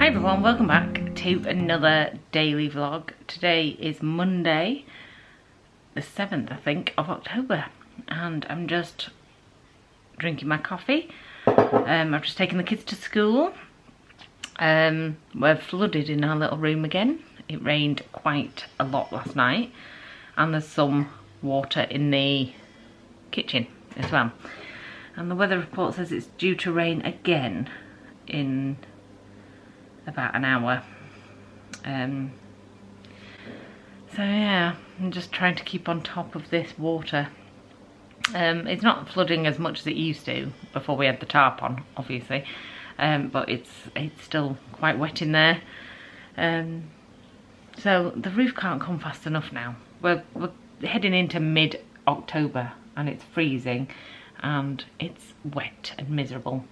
Hi everyone, welcome back to another daily vlog. Today is Monday, the 7th I think of October, and I'm just drinking my coffee. I've just taken the kids to school. We're flooded in our little room again. It rained quite a lot last night, and there's some water in the kitchen as well. And the weather report says it's due to rain again in about an hour. So yeah, I'm just trying to keep on top of this water. It's not flooding as much as it used to before we had the tarp on, obviously, but it's still quite wet in there. So the roof can't come fast enough now. We're heading into mid-October and it's freezing and it's wet and miserable.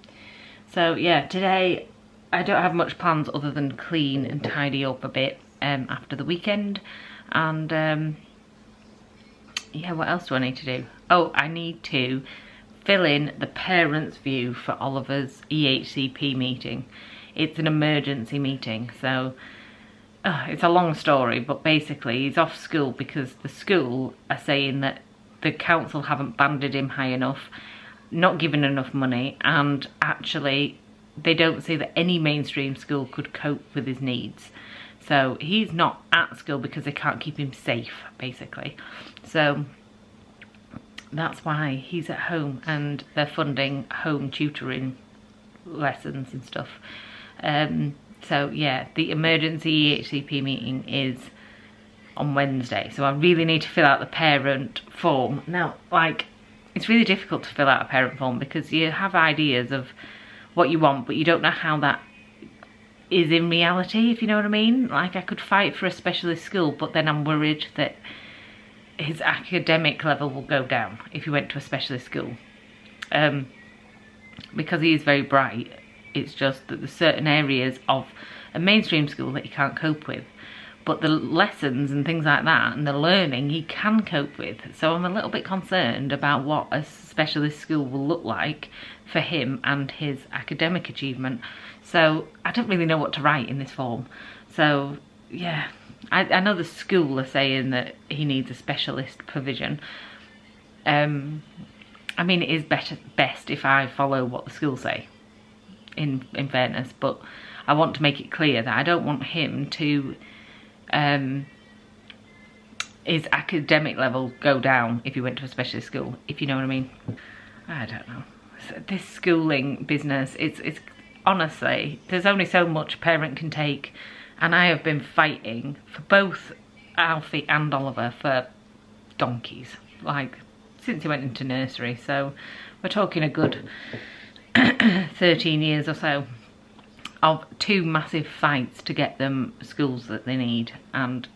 So yeah, today I don't have much plans other than clean and tidy up a bit after the weekend. And yeah, what else do I need to do? Oh, I need to fill in the parents' view for Oliver's EHCP meeting. It's an emergency meeting, so it's a long story, but basically he's off school because the school are saying that the council haven't banded him high enough, not given enough money, and actually they don't see that any mainstream school could cope with his needs. So he's not at school because they can't keep him safe, basically. So that's why he's at home, and they're funding home tutoring lessons and stuff. So yeah, the emergency EHCP meeting is on Wednesday. So I really need to fill out the parent form. Now, like, it's really difficult to fill out a parent form because you have ideas of what you want, but you don't know how that is in reality, if you know what I mean. Like, I could fight for a specialist school, but then I'm worried that his academic level will go down if he went to a specialist school. Because he is very bright, it's just that there's certain areas of a mainstream school that he can't cope with. But the lessons and things like that and the learning he can cope with. So I'm a little bit concerned about what a specialist school will look like for him and his academic achievement. So I don't really know what to write in this form. So yeah, I know the school are saying that he needs a specialist provision. I mean, it is best if I follow what the school say, in fairness, but I want to make it clear that I don't want him to his academic level go down if he went to a specialist school, if you know what I mean. I don't know. This schooling business, it's honestly, there's only so much a parent can take, and I have been fighting for both Alfie and Oliver for donkeys, like since he went into nursery. So we're talking a good 13 years or so of two massive fights to get them schools that they need, and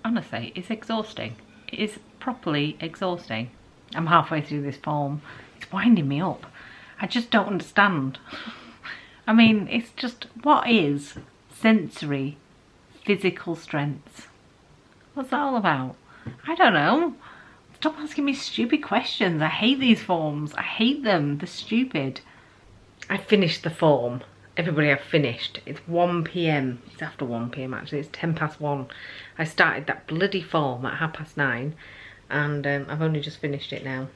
honestly, it's exhausting. It is properly exhausting. I'm halfway through this form. It's winding me up. I just don't understand. I mean, it's just, what is sensory physical strengths? What's that all about? I don't know. Stop asking me stupid questions. I hate these forms. I hate them. They're stupid. I finished the form. Everybody, I've finished. It's 1 PM. It's after 1 PM actually. It's 1:10. I started that bloody form at 9:30, and I've only just finished it now.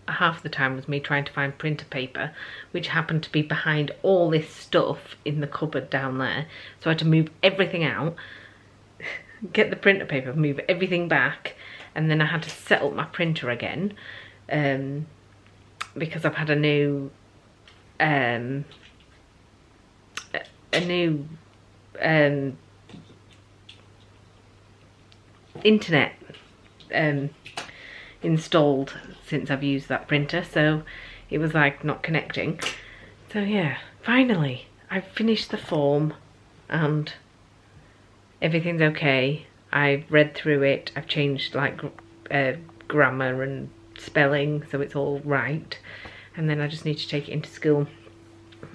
Half the time was me trying to find printer paper, which happened to be behind all this stuff in the cupboard down there. So I had to move everything out, get the printer paper, move everything back, and then I had to set up my printer again, because I've had a new internet installed since I've used that printer, so it was like not connecting. So yeah, finally I've finished the form and everything's okay. I've read through it, I've changed like grammar and spelling so it's all right, and then I just need to take it into school.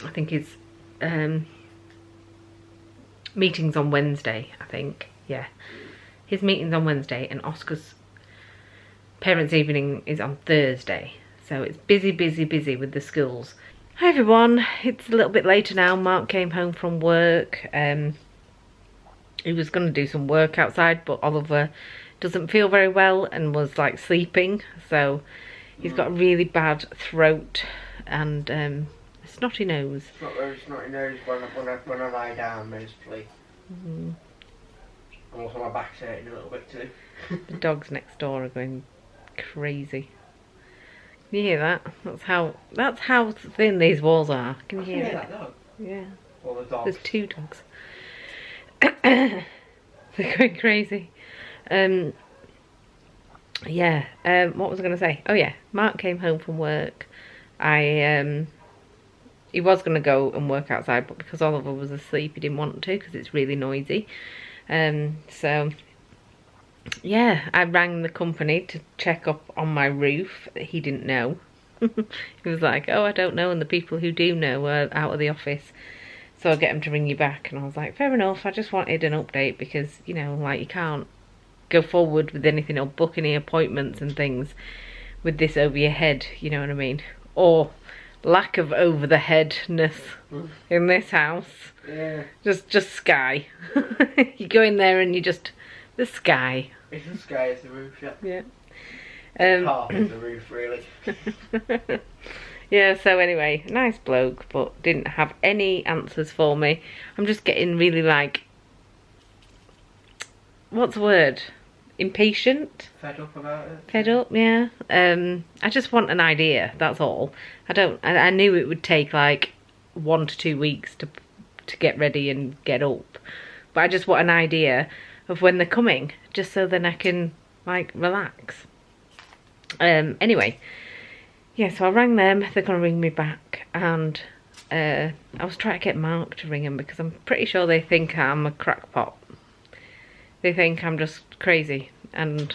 I think his meeting's on Wednesday, I think. Yeah, his meeting's on Wednesday and Oscar's parents' evening is on Thursday. So it's busy with the schools. Hi everyone, it's a little bit later now. Mark came home from work. He was going to do some work outside, but Oliver doesn't feel very well and was like sleeping, so he's got a really bad throat and a snotty nose. It's not very snotty nose when I lie down mostly. And also my back's hurting a little bit too. The dogs next door are going crazy. Can you hear that? That's how thin these walls are. Can you hear it? That dog? Yeah. Or the dogs. There's 2 dogs. They're going crazy. Yeah. What was I going to say? Oh yeah, Mark came home from work. He was going to go and work outside, but because Oliver was asleep, he didn't want to because it's really noisy. So yeah, I rang the company to check up on my roof. He didn't know. He was like, oh, I don't know, and the people who do know are out of the office, so I'll get them to ring you back. And I was like, fair enough, I just wanted an update because, you know, like, you can't go forward with anything or book any appointments and things with this over your head, you know what I mean? Or lack of over the headness in this house. Yeah. Just sky. You go in there and you just, the sky. It's the sky, it's the roof, yeah. Yeah. Half of the roof, really. Yeah, so anyway, nice bloke, but didn't have any answers for me. I'm just getting really, like, what's the word? Impatient? Fed up about it. Fed up, yeah. I just want an idea, that's all. I knew it would take like 1 to 2 weeks to get ready and get up. But I just want an idea of when they're coming, just so then I can, like, relax. Anyway, yeah, so I rang them. They're going to ring me back, and I was trying to get Mark to ring him because I'm pretty sure they think I'm a crackpot. They think I'm just crazy, and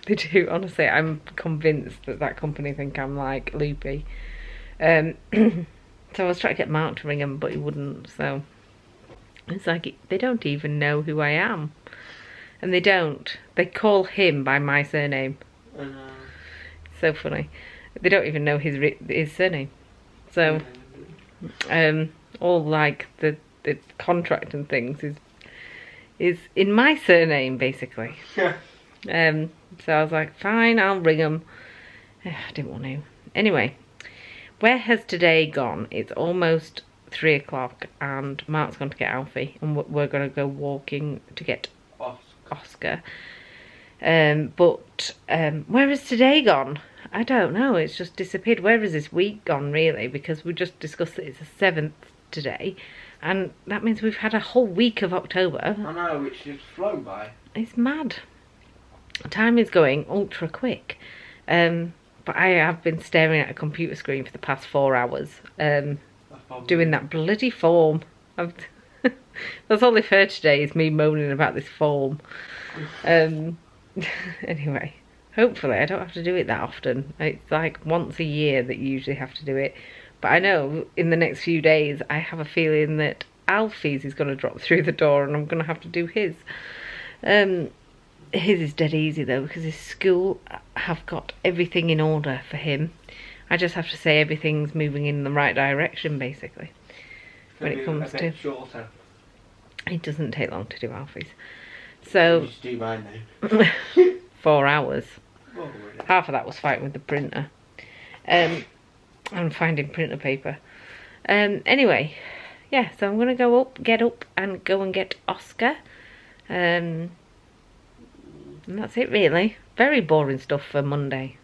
they do, honestly. I'm convinced that company think I'm, like, loopy. So I was trying to get Mark to ring him, but he wouldn't, so it's like they don't even know who I am. And they don't. They call him by my surname. So funny. They don't even know his surname. So, all like the contract and things is in my surname basically. So I was like, fine, I'll ring him. I didn't want to. Anyway, where has today gone? It's almost 3 o'clock, and Mark's gone to get Alfie, and we're going to go walking to get Oscar. But where has today gone? I don't know, it's just disappeared. Where has this week gone, really? Because we just discussed that it's the 7th today, and that means we've had a whole week of October. I know, which has flown by. It's mad. Time is going ultra quick. But I have been staring at a computer screen for the past 4 hours, doing that bloody form. That's all they've heard today, is me moaning about this form. Anyway, hopefully I don't have to do it that often. It's like once a year that you usually have to do it. But I know in the next few days I have a feeling that Alfie's is going to drop through the door and I'm going to have to do his. His is dead easy though, because his school have got everything in order for him. I just have to say everything's moving in the right direction basically. When it comes to shorter. It doesn't take long to do Alfie's. So Just do mine now. 4 hours. Oh, really? Half of that was fighting with the printer. And finding printer paper. Anyway, yeah, so I'm gonna go up, get up and go and get Oscar. And that's it really. Very boring stuff for Monday.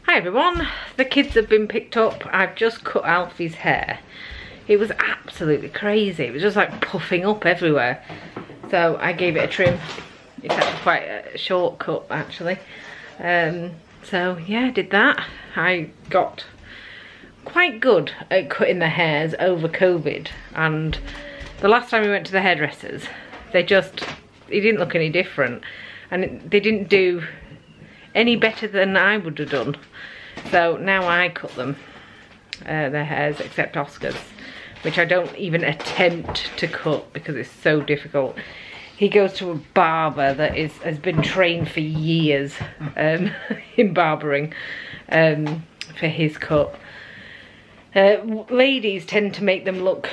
Hi everyone, the kids have been picked up. I've just cut Alfie's hair. It was absolutely crazy. It was just like puffing up everywhere. So I gave it a trim. It's actually quite a short cut actually. So yeah, I did that. I got quite good at cutting the hairs over COVID, and the last time we went to the hairdressers, it didn't look any different, and they didn't do any better than I would have done. So now I cut them, their hairs, except Oscar's, which I don't even attempt to cut because it's so difficult. He goes to a barber that has been trained for years in barbering for his cut. Ladies tend to make them look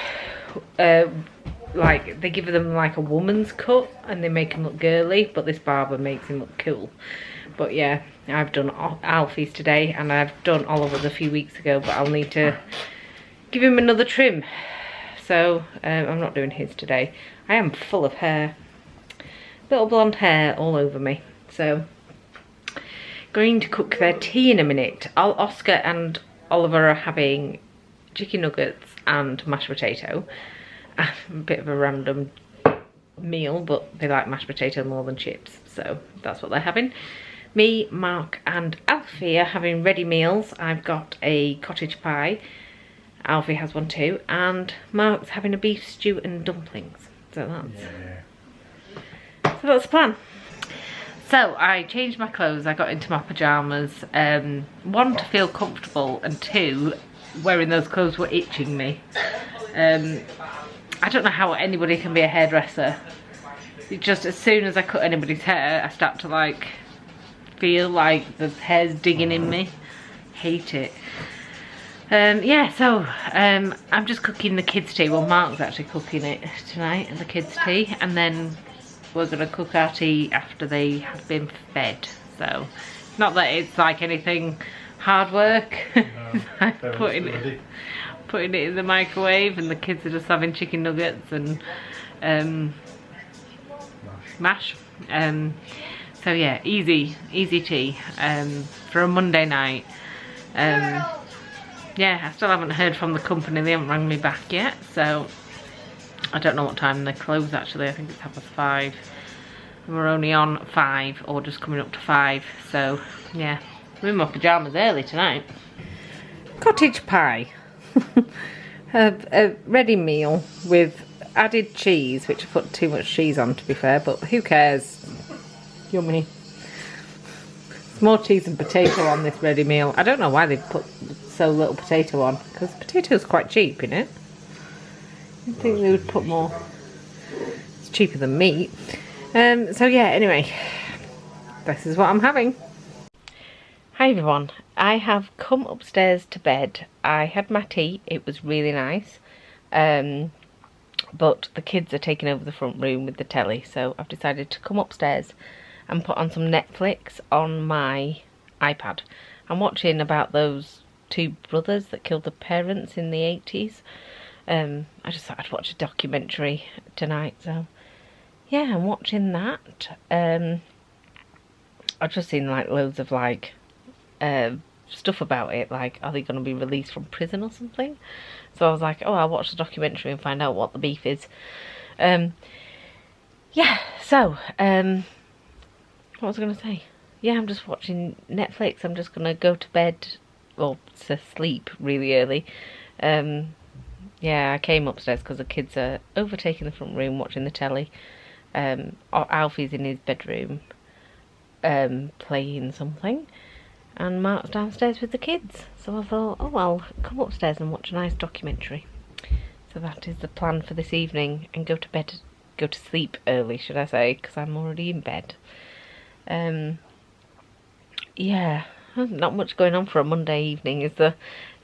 like they give them like a woman's cut and they make him look girly, but this barber makes him look cool. But yeah, I've done Alfie's today and I've done Oliver's a few weeks ago, but I'll need to give him another trim. So I'm not doing his today. I am full of hair, little blonde hair all over me. So going to cook their tea in a minute. Oscar and Oliver are having chicken nuggets and mashed potato. A bit of a random meal, but they like mashed potato more than chips, so that's what they're having. Me, Mark and Alfie are having ready meals. I've got a cottage pie, Alfie has one too, and Mark's having a beef stew and dumplings. So that's the plan. So I changed my clothes, I got into my pyjamas, one, to feel comfortable, and two, wearing those clothes were itching me. I don't know how anybody can be a hairdresser. It just, as soon as I cut anybody's hair, I start to like feel like the hair's digging in me. Hate it. Yeah, so I'm just cooking the kids' tea. Well, Mark's actually cooking it tonight, the kids' tea, and then we're gonna cook our tea after they have been fed. So, not that it's like anything hard work. No, like putting it in the microwave, and the kids are just having chicken nuggets and mash. So yeah, easy tea for a Monday night. Yeah, I still haven't heard from the company. They haven't rang me back yet, so I don't know what time they close actually. I think it's 5:30. And we're only on 5, or just coming up to 5. So yeah, I'm in my pyjamas early tonight. Cottage pie. A ready meal with added cheese, which I put too much cheese on, to be fair, but who cares? Yummy. More cheese and potato on this ready meal. I don't know why they put so little potato on, because potato's quite cheap, isn't it? I think they would put more. It's cheaper than meat. So yeah, anyway, this is what I'm having. Hi everyone, I have come upstairs to bed. I had my tea, it was really nice, but the kids are taking over the front room with the telly, so I've decided to come upstairs and put on some Netflix on my iPad. I'm watching about those 2 brothers that killed the parents in the 80s. I just thought I'd watch a documentary tonight, so yeah, I'm watching that. I've just seen like loads of like stuff about it, like are they going to be released from prison or something? So I was like, oh, I'll watch the documentary and find out what the beef is. Yeah, so what was I going to say? Yeah, I'm just watching Netflix. I'm just going to go to bed, or to sleep really early. Yeah, I came upstairs because the kids are overtaking the front room watching the telly. Alfie's in his bedroom playing something, and Mark's downstairs with the kids. So I thought, oh, I'll come upstairs and watch a nice documentary. So that is the plan for this evening, and go to sleep early, should I say, because I'm already in bed. Yeah, not much going on for a Monday evening, is there?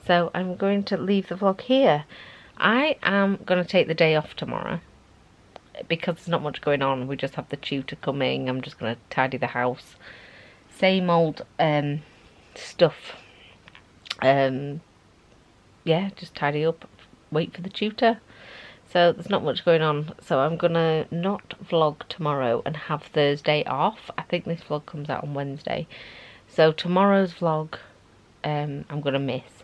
So I'm going to leave the vlog here. I am going to take the day off tomorrow because there's not much going on. We just have the tutor coming. I'm just going to tidy the house. Same old stuff. Yeah, just tidy up, wait for the tutor. So there's not much going on. So I'm going to not vlog tomorrow and have Thursday off. I think this vlog comes out on Wednesday. So tomorrow's vlog I'm going to miss.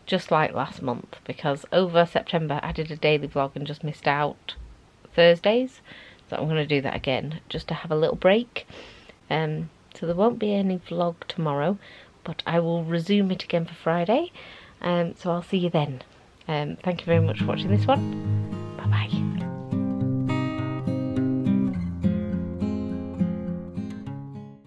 Just like last month, because over September I did a daily vlog and just missed out Thursdays. So I'm going to do that again, just to have a little break. So there won't be any vlog tomorrow, but I will resume it again for Friday. So I'll see you then. Thank you very much for watching this one. Bye bye.